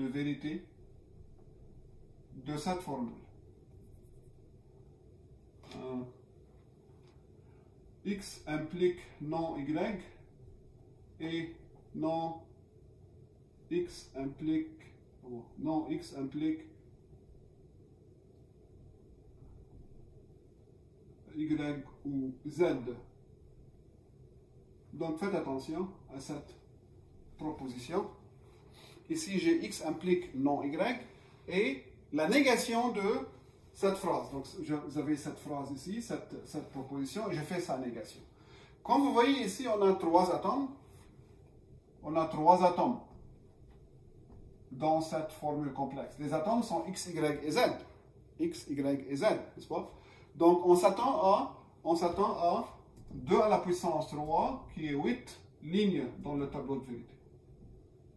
vérité, de cette formule. X implique non Y et non X implique Y ou Z. Donc faites attention à cette proposition. Ici, j'ai X implique non Y et la négation de cette phrase. Donc vous avez cette phrase ici, cette proposition, et je fais sa négation. Comme vous voyez ici, on a trois atomes. On a trois atomes dans cette formule complexe. Les atomes sont X, Y et Z. X, Y et Z, n'est-ce pas? Donc on s'attend à 2 à la puissance 3, qui est 8 lignes dans le tableau de vérité.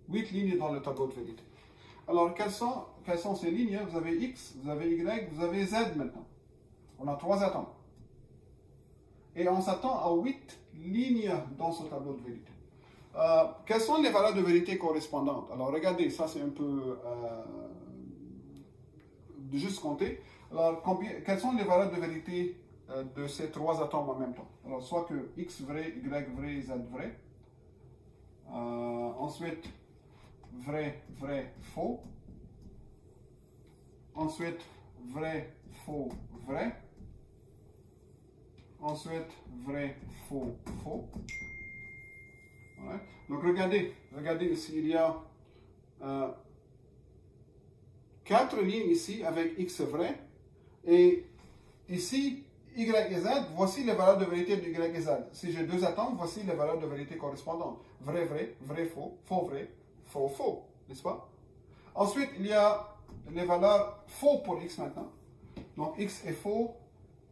8 lignes dans le tableau de vérité. Alors, quelles sont ces lignes? Vous avez X, vous avez Y, vous avez Z maintenant. On a trois atomes. Et on s'attend à 8 lignes dans ce tableau de vérité. Quelles sont les valeurs de vérité correspondantes? Alors, regardez, ça c'est un peu de juste compter. Alors, quelles sont les valeurs de vérité de ces trois atomes en même temps? Alors, soit que X vrai, Y vrai, Z vrai. Ensuite, vrai, vrai, faux. Ensuite, vrai, faux, vrai. Ensuite, vrai, faux, faux. Ouais. Donc, regardez ici, il y a 4 lignes ici avec X vrai. Et ici, Y et Z, voici les valeurs de vérité de Y et Z. Si j'ai deux atomes, voici les valeurs de vérité correspondantes. Vrai, vrai, vrai, faux, faux, vrai, faux, faux. N'est-ce pas? Ensuite, il y a les valeurs faux pour X maintenant. Donc, X est faux.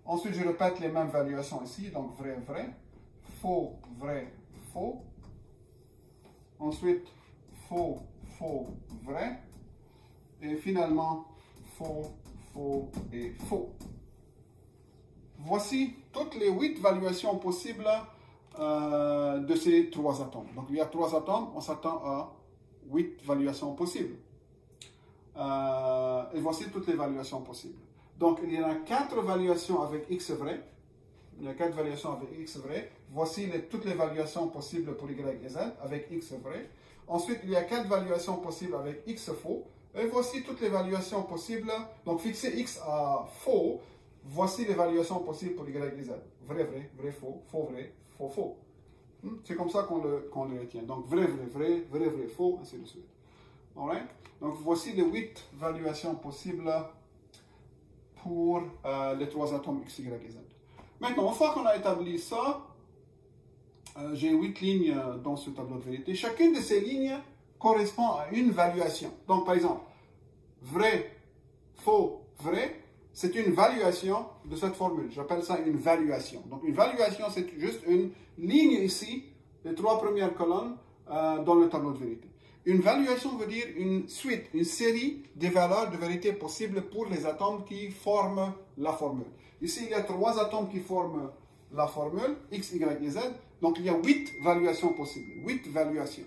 Ensuite, je répète les mêmes valuations ici. Donc, vrai, vrai, faux, vrai, faux. Ensuite, faux, faux, vrai. Et finalement, faux, faux et faux. Voici toutes les 8 valuations possibles de ces trois atomes. Donc, il y a trois atomes, on s'attend à 8 valuations possibles. Et voici toutes les valuations possibles. Donc, il y en a 4 valuations avec X vrai. Il y a 4 valuations avec X vrai. Voici toutes les valuations possibles pour Y et Z avec X vrai. Ensuite, il y a 4 valuations possibles avec X faux. Et voici toutes les valuations possibles. Donc, fixer X à faux. Voici l'évaluation possible pour Y et Z. Vrai, vrai, vrai, faux, faux, vrai, faux, faux. C'est comme ça qu'on le retient. Donc, vrai, vrai, vrai, vrai, vrai, faux, ainsi de suite. Alright? Donc, voici les 8 valuations possibles pour les trois atomes X, Y et Z. Maintenant, une fois qu'on a établi ça, j'ai 8 lignes dans ce tableau de vérité. Chacune de ces lignes correspond à une valuation. Donc, par exemple, vrai, faux, vrai, c'est une valuation de cette formule. J'appelle ça une valuation. Donc, une valuation, c'est juste une ligne ici, les 3 premières colonnes dans le tableau de vérité. Une valuation veut dire une suite, une série de valeurs de vérité possibles pour les atomes qui forment la formule. Ici, il y a 3 atomes qui forment la formule, X, Y et Z. Donc, il y a 8 valuations possibles. 8 valuations.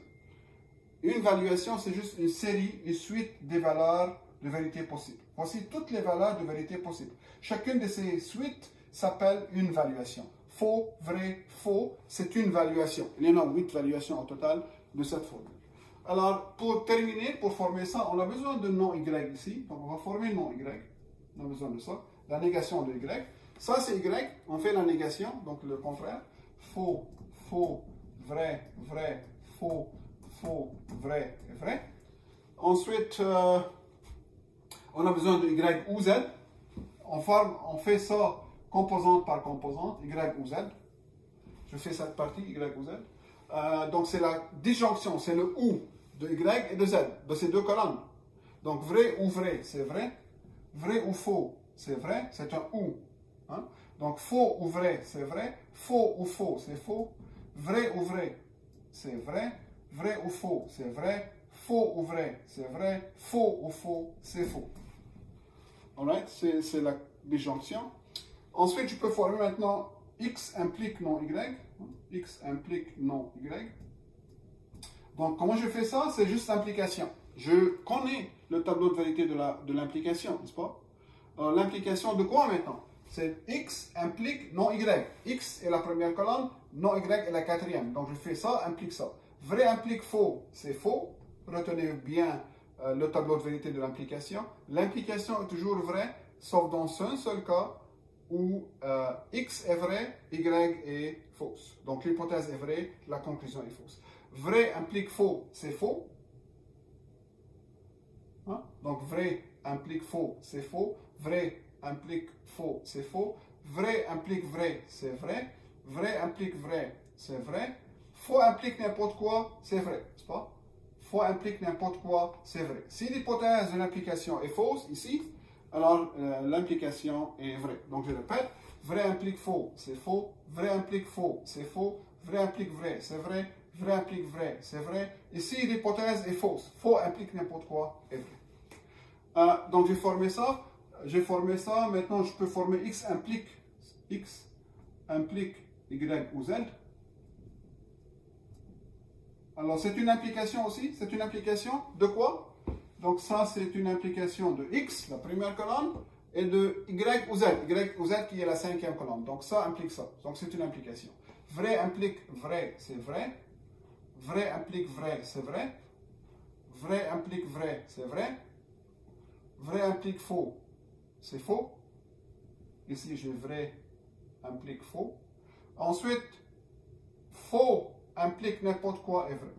Une valuation, c'est juste une série, une suite des valeurs de vérité possibles. Voici toutes les valeurs de vérité possibles. Chacune de ces suites s'appelle une valuation. Faux, vrai, faux, c'est une valuation. Il y en a 8 valuations au total de cette formule. Alors, pour terminer, pour former ça, on a besoin de nom Y ici. Donc, on va former nom Y. On a besoin de ça. La négation de Y. Ça, c'est Y. On fait la négation, donc le contraire. Faux, faux, vrai, vrai, faux, faux, vrai et vrai. Ensuite, on a besoin de Y ou Z. On fait ça composante par composante, Y ou Z. Je fais cette partie, Y ou Z. Donc, c'est la disjonction, c'est le ou de Y et de Z, de ces deux colonnes. Donc, vrai ou vrai, c'est vrai. Vrai ou faux, c'est vrai, c'est un ou. Hein? Donc, faux ou vrai, c'est vrai. Faux ou faux, c'est faux. Vrai ou vrai, c'est vrai. Vrai ou faux, c'est vrai. Faux ou vrai, c'est vrai. Faux ou faux, c'est faux. Alright, c'est la disjonction. Ensuite, je peux former maintenant X implique non Y. X implique non Y. Donc, comment je fais ça? C'est juste l'implication. Je connais le tableau de vérité de l'implication, n'est-ce pas? Alors, l'implication de quoi maintenant? C'est X implique non Y. X est la première colonne, non Y est la quatrième. Donc, je fais ça, implique ça. Vrai implique faux, c'est faux. Retenez bien le tableau de vérité de l'implication. L'implication est toujours vraie, sauf dans un seul cas où X est vrai, Y est fausse. Donc, l'hypothèse est vraie, la conclusion est fausse. Vrai implique faux, c'est faux. Hein? Donc, vrai implique faux, c'est faux. Vrai implique faux, c'est faux. Vrai implique vrai, c'est vrai. Vrai implique vrai, c'est vrai. Faux implique n'importe quoi, c'est vrai, n'est-ce pas? Faux implique n'importe quoi, c'est vrai. Si l'hypothèse de l'implication est fausse, ici, alors l'implication est vraie. Donc, je répète, vrai implique faux, c'est faux. Vrai implique faux, c'est faux. Vrai implique vrai, c'est vrai. Vrai implique vrai, c'est vrai. Et si l'hypothèse est fausse, faux implique n'importe quoi, est vrai. Donc, j'ai formé ça. Maintenant, je peux former X implique Y ou Z. Alors, c'est une implication aussi. C'est une implication de quoi? Donc, ça, c'est une implication de X, la première colonne, et de Y ou Z. Y ou Z qui est la cinquième colonne. Donc, ça implique ça. Donc, c'est une implication. Vrai implique vrai, c'est vrai. Vrai implique vrai, c'est vrai. Vrai implique vrai, c'est vrai. Vrai implique faux, c'est faux. Ici, j'ai vrai implique faux. Ensuite, faux implique n'importe quoi est vrai.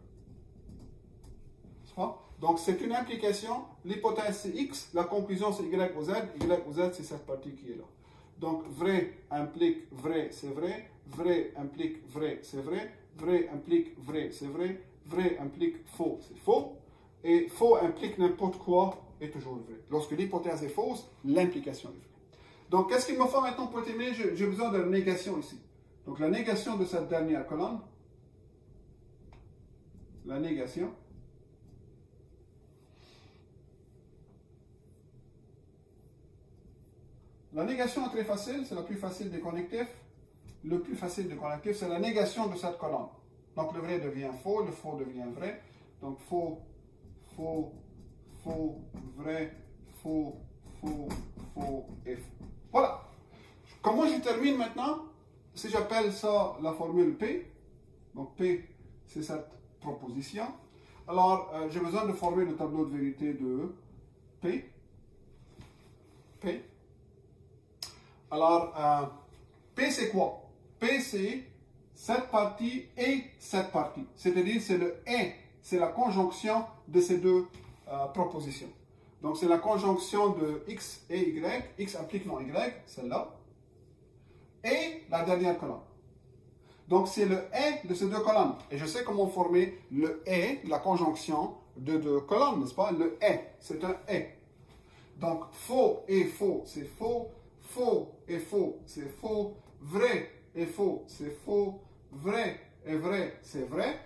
Donc, c'est une implication. L'hypothèse, c'est X. La conclusion, c'est Y ou Z. Y ou Z, c'est cette partie qui est là. Donc, vrai implique vrai, c'est vrai. Vrai implique vrai, c'est vrai. Vrai implique vrai, c'est vrai. Vrai implique faux, c'est faux. Et faux implique n'importe quoi est toujours vrai. Lorsque l'hypothèse est fausse, l'implication est vraie. Donc, qu'est-ce qu'il me faut maintenant pour terminer? J'ai besoin de la négation ici. Donc, la négation de cette dernière colonne. La négation. La négation est très facile, c'est la plus facile des connectifs. Le plus facile des connectifs, c'est la négation de cette colonne. Donc, le vrai devient faux, le faux devient vrai. Donc, faux, faux, faux, vrai, faux, faux, faux et faux. Voilà. Comment je termine maintenant? Si j'appelle ça la formule P, donc P, c'est cette proposition. Alors, j'ai besoin de former le tableau de vérité de P. P. Alors, P, c'est quoi? P, c'est cette partie et cette partie. C'est-à-dire, c'est le et, c'est la conjonction de ces deux propositions. Donc, c'est la conjonction de X et Y. X implique non Y, celle-là. Et la dernière colonne. Donc, c'est le et de ces deux colonnes. Et je sais comment former le et, la conjonction de deux colonnes, n'est-ce pas? Le et, c'est un et. Donc, faux et faux, c'est faux. Faux et faux, c'est faux. Vrai et faux, c'est faux. Vrai et vrai, c'est vrai.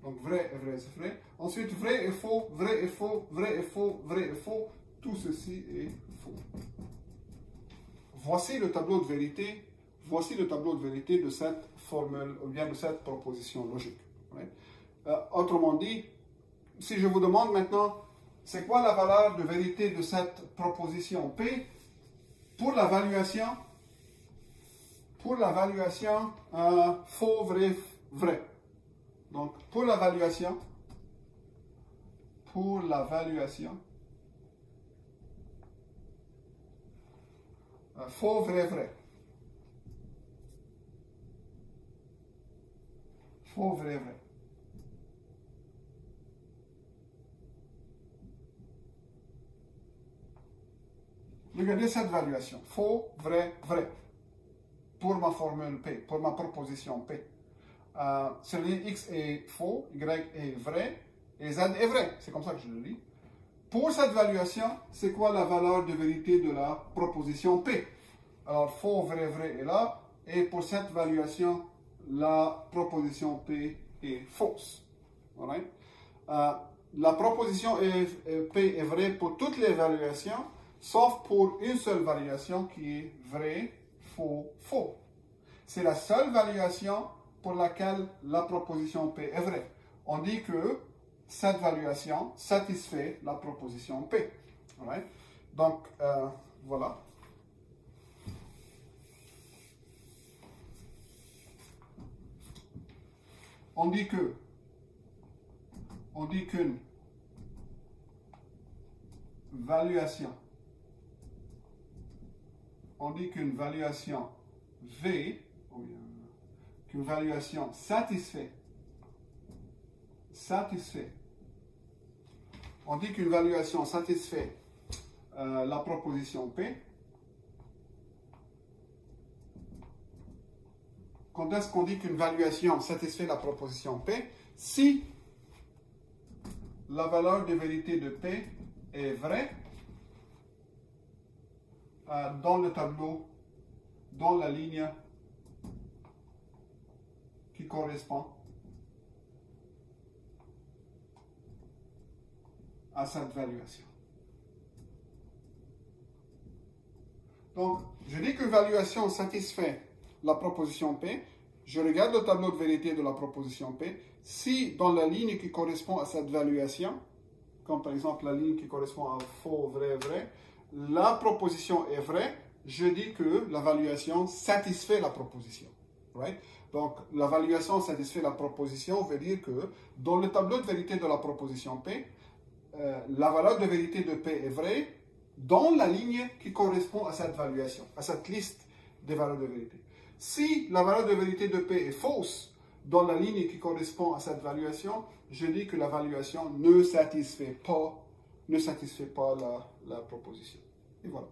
Donc, vrai et vrai, c'est vrai. Ensuite, vrai et faux, vrai et faux, vrai et faux, vrai et faux. Tout ceci est faux. Voici le tableau de vérité. Voici le tableau de vérité de cette formule, ou bien de cette proposition logique. Autrement dit, si je vous demande maintenant, c'est quoi la valeur de vérité de cette proposition P pour l'évaluation faux, vrai, vrai. Donc, pour l'évaluation faux, vrai, vrai. Faux, vrai, vrai. Regardez cette évaluation. Faux, vrai, vrai. Pour ma formule P, pour ma proposition P. Celui X est faux, Y est vrai, et Z est vrai. C'est comme ça que je le lis. pour cette valuation, c'est quoi la valeur de vérité de la proposition P? Alors, faux, vrai, vrai est là. Et pour cette valuation, la proposition P est fausse. Alright? La proposition P est vraie pour toutes les valuations, sauf pour une seule valuation qui est vrai, faux, faux. C'est la seule valuation pour laquelle la proposition P est vraie. On dit que cette valuation satisfait la proposition P. Alright? Donc, voilà. On dit qu'une valuation V, qu'une valuation satisfait. On dit qu'une valuation satisfait la proposition P. Quand est-ce qu'on dit qu'une valuation satisfait la proposition P? Si la valeur de vérité de P est vraie dans le tableau, dans la ligne qui correspond à cette valuation. Donc, je dis qu'une valuation satisfait la proposition P, je regarde le tableau de vérité de la proposition P. Si dans la ligne qui correspond à cette valuation, comme par exemple la ligne qui correspond à faux, vrai, vrai, la proposition est vraie, je dis que la valuation satisfait la proposition. Right? Donc, la valuation satisfait la proposition veut dire que dans le tableau de vérité de la proposition P, la valeur de vérité de P est vraie dans la ligne qui correspond à cette valuation, à cette liste des valeurs de vérité. Si la valeur de vérité de P est fausse dans la ligne qui correspond à cette valuation, je dis que la valuation ne satisfait pas la proposition. Et voilà.